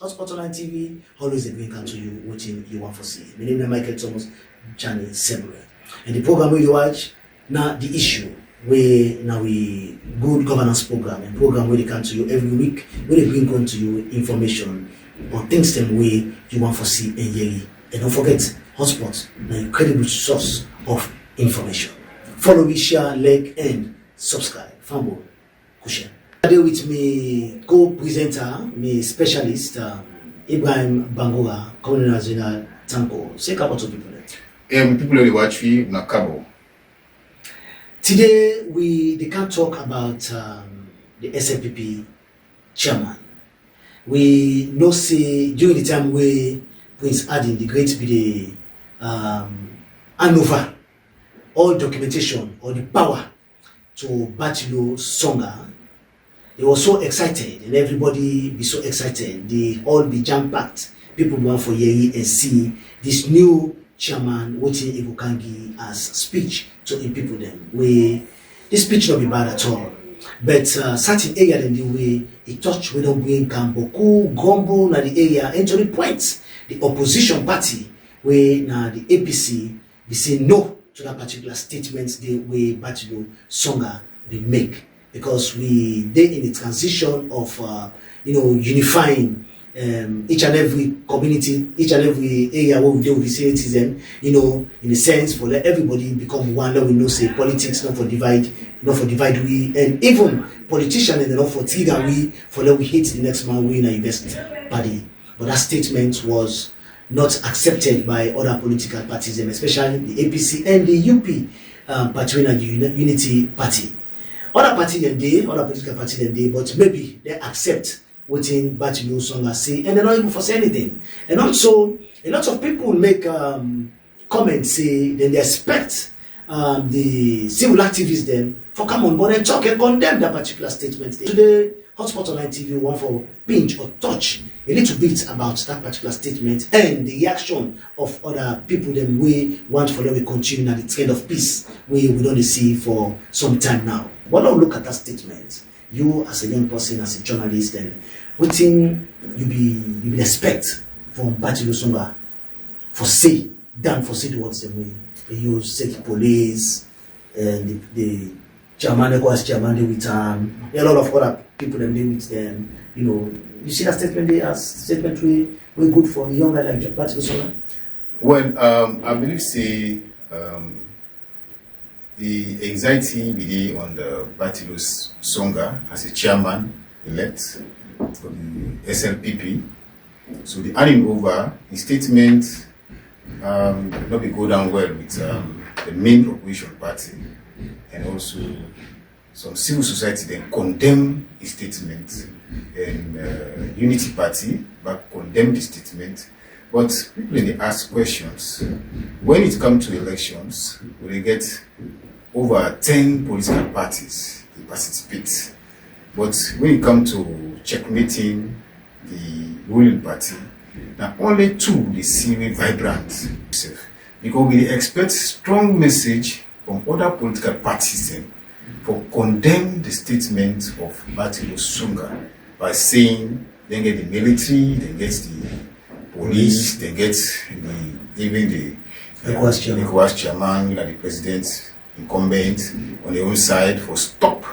Hotspot Online TV, always bring come to you what you want to see. My name is Michael Thomas Chani Sembre. And the program we watch, now the issue, where now we good governance program, and program where they come to you every week, where they bring on to you information on things them way you want to see and hear. And don't forget, Hotspot, an incredible source of information. Follow me, share, like, and subscribe. Fambo, Kushen. Today with me co-presenter, me specialist, Ibrahim Bangura, Colonel General Tanko. Say couple to people. People only watch you na cabo. Today they can talk about the SLPP chairman. We know say during the time where Prince Adin the Great be the hand over all documentation or the power to Bachelor Songa. They were so excited, and everybody be so excited. They all be jam-packed. People want for Yeri and see this new chairman Woti Ibukangi as speech to the people them. This speech not be bad at all. But certain area in the way it touch we don't bring Kamboku, Gombo na the area and to the point the opposition party where now the APC be say no to that particular statement the way Bachelor Songa be make. Because we they in the transition of unifying each and every community, each and every area where we deal with citizen, in a sense for let everybody become one. Let we know say politics not for divide we, and even politicians and not for trigger we for let we hate the next man we in a best party. But that statement was not accepted by other political parties, and especially the APC and the UP party, the Unity Party. Other political party than they, but maybe they accept what in Bachelor Songa say, and they're not able to say anything. And also, a lot of people make comments say then they expect the civil activists then for come on board and talk and condemn that particular statement. Today, Hotspot Online TV want for pinch or touch a little bit about that particular statement and the reaction of other people then we want for them to continue at the trend of peace we don't see for some time now. But now look at that statement. You as a young person, as a journalist, and what thing you be expect from Bachelor Songa for say the words them way. You say the police and the chairman as chairman with a lot of other people them deal with them. You see that statement they as statement we good for a young guy like Bachelor Songa? Well, I believe say the anxiety we did on the Bachelor Songa as a chairman elect for the SLPP. So the handing over the statement not be go down well with the main opposition party, and also some civil society then condemn the statement, and Unity Party but condemn the statement. But people they ask questions. When it comes to elections, we get over 10 political parties to participate. But when it comes to checkmating the ruling party, now only two they see vibrant. Because we expect strong message from other political parties then for condemn the statement of Bachelor Songa by saying they get the military, they get the police, they get even the ECOWAS chairman, the president incumbent on their own side for stop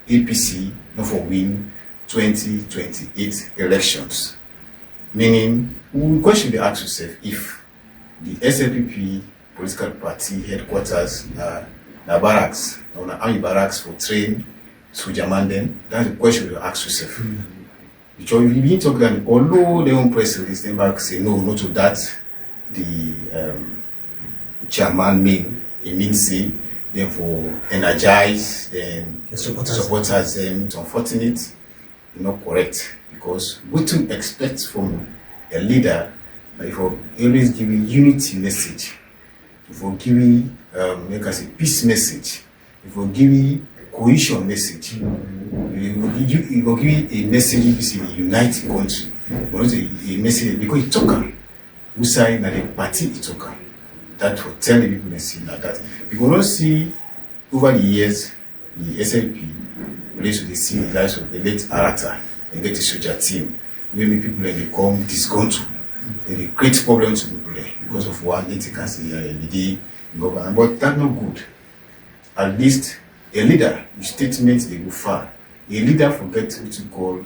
APC not for win 2028 elections. Meaning, we question to ask yourself if the SLPP political party headquarters are barracks, or army barracks for train Sujaman then, that's the question to ask yourself. Because we need to talk that although they own press release, they back say no, not to that the chairman means say therefore energize then the supporters them. It's unfortunate, not correct, because what to expect from a leader like for always giving unity message, for giving make us a peace message, for giving cohesion message. You will give a message in the United country, but a message because it's talker who say that the party is talker. That will tell the people they see like that. Because we don't see over the years the SLP relates to the lives of the late Arata and get the soldier team. when people they come disgruntled, they create problems to people because of one ethical the government. But that's not good. At least a leader, with statements they go far. A leader forgets what you call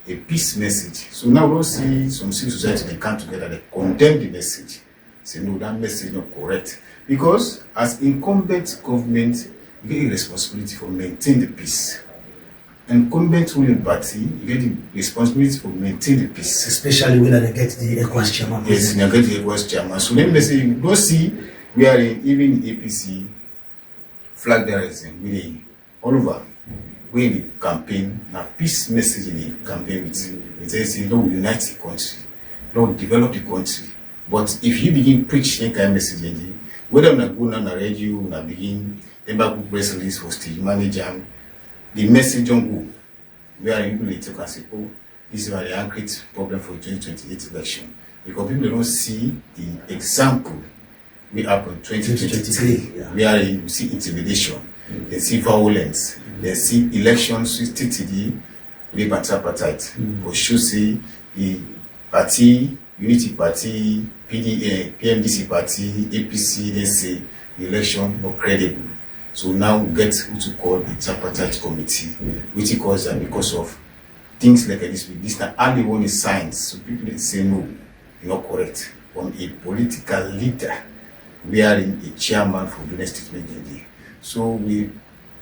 a peace message. So now we'll see some civil society they come together, they condemn the message. Say no, that message is not correct. Because as incumbent government, you get a responsibility for maintaining the peace. Incumbent ruling party, you get the responsibility for maintaining the peace. Especially when they get the ECOWAS chairman. Yes, you get the ECOWAS chairman. So let me say, you don't see we are even APC flag bearers with all over. We in the campaign, now peace message in the campaign with they say, Lord, unite the country, Lord, develop the country. But if you begin preaching kind of message, whether on a go on a radio, on a begin, then back with press release for stage manager, the message don't go. Where people they talk and say, oh, this is a great problem for 2028 election. Because people don't see the example we have in 2023. Yeah. Where you see intimidation, they see violence, they see elections with TTD, with tripartite. For sure, see the party, Unity Party, PDA, PMDC Party, APC, they say the election not credible. So now we get what we call the tripartite committee, which calls that because of things like this. This not only one is science, so people they say no, you're not correct. From a political leader, we are in a chairman for doing a statement today. So we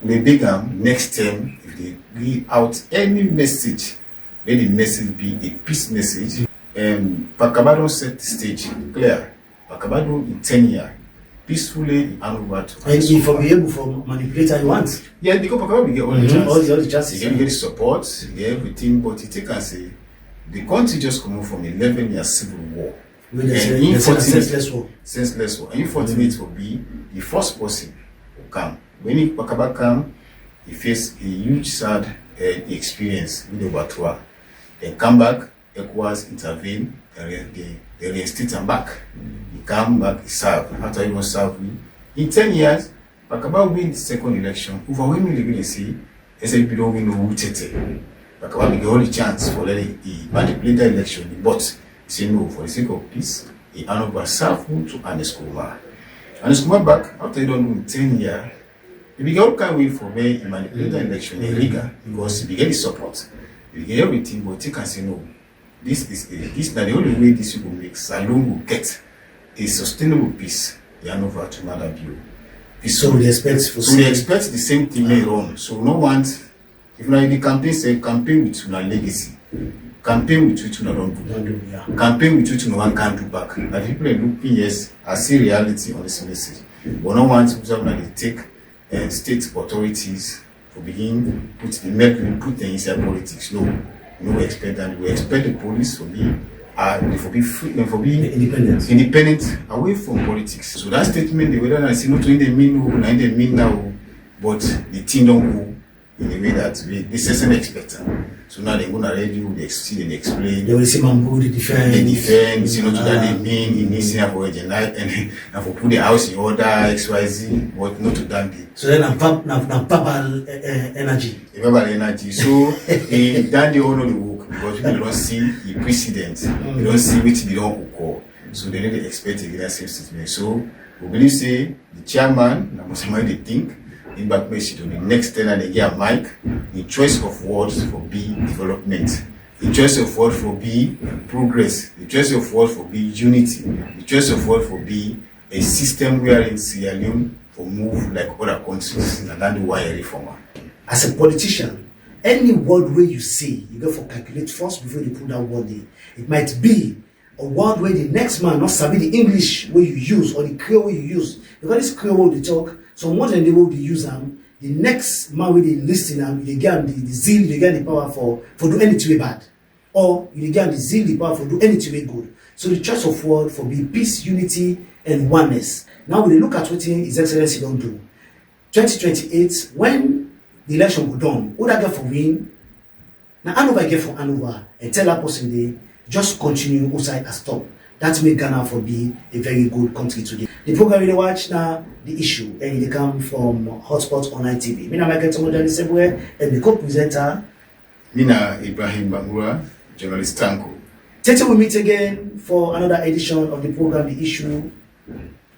beg them next time if they give out any message, let the message be a peace message. Pakabado set the stage clear. Pakabado in 10 years. Peacefully hand over to and if you be able to manipulate how you want. Yeah, because Pakabado will get all the chances. All the chances. You get the support, you get everything, but you take and say the country just come out from 11 years civil war. With a senseless war. Senseless war. And unfortunate will be the first person who come. When Pakabado come, he faced a huge sad experience with the overthrow. Then come back, ECOWAS intervene, they reinstate him back. He come back, he serve. After he was served, in 10 years, Pakabado win the second election. Overwhelmingly, we say, SLP don't win no Utete. Pakabado get all the chance for letting he manipulate the election, but he say no, for the sake of peace, he hand over serve to Ernest Koroma. Ernest Koroma back, after he don't win 10 years, he began all kind of way for where he manipulate the election in Riga, because he began the support. He began everything, but he can say no. This is not the only way this will make Salome will get a sustainable peace. They hand over to Madam Bio. So they expect the same thing later on. So no one, if now the campaign say campaign with una legacy, campaign with which una don't do, campaign with which no one can do back. And people are looking, yes, I see reality on this message. But no one to take state authorities for begin put them inside politics. No, we expect that. We expect the police to be free and for being independent away from politics. So that statement, the way that I see not only they mean now, but the thing don't go in the way that the citizen expect. So now they go to radio, they see, they explain. They will see Mambu, they defend. You see not that they mean it means for a night and for put the house in order, XYZ, but not to that day. So then I'm papal energy. Papal energy. So they done the honor the work because people don't see the precedent. They don't see which they don't occur. So they really expect a same statement. So we believe say the chairman, now somebody they think. In back message on the next 10 and they get a mic, the choice of words for B development, the choice of word for B progress, the choice of word for B unity, the choice of word for B a system where in Sierra Leone for move like other countries and that's why a reformer. As a politician, any word where you say, you go for calculate first before you put that word in. It might be a word where the next man not sabi the English where you use or the Creole where you use. Because this Creole they talk, so more than they will use them, the next man will they listen them, they get the zeal, they get the power for do anything bad. Or you get the zeal, the power for do anything good. So the choice of word for be peace, unity, and oneness. Now when they look at what His Excellency don't do, 2028, when the election go done, who that get for win? Now Hanover get for Hanover and tell that person they just continue outside and stop. That make Ghana for be a very good country today. The program we watch now, the issue, and they come from Hotspot Online TV. Me na Michael Tomo Johnny Sebwe, and the co-presenter. Mina Ibrahim Bangura, journalist Tanko. Till we meet again for another edition of the program, The Issue.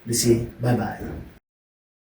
We say bye-bye.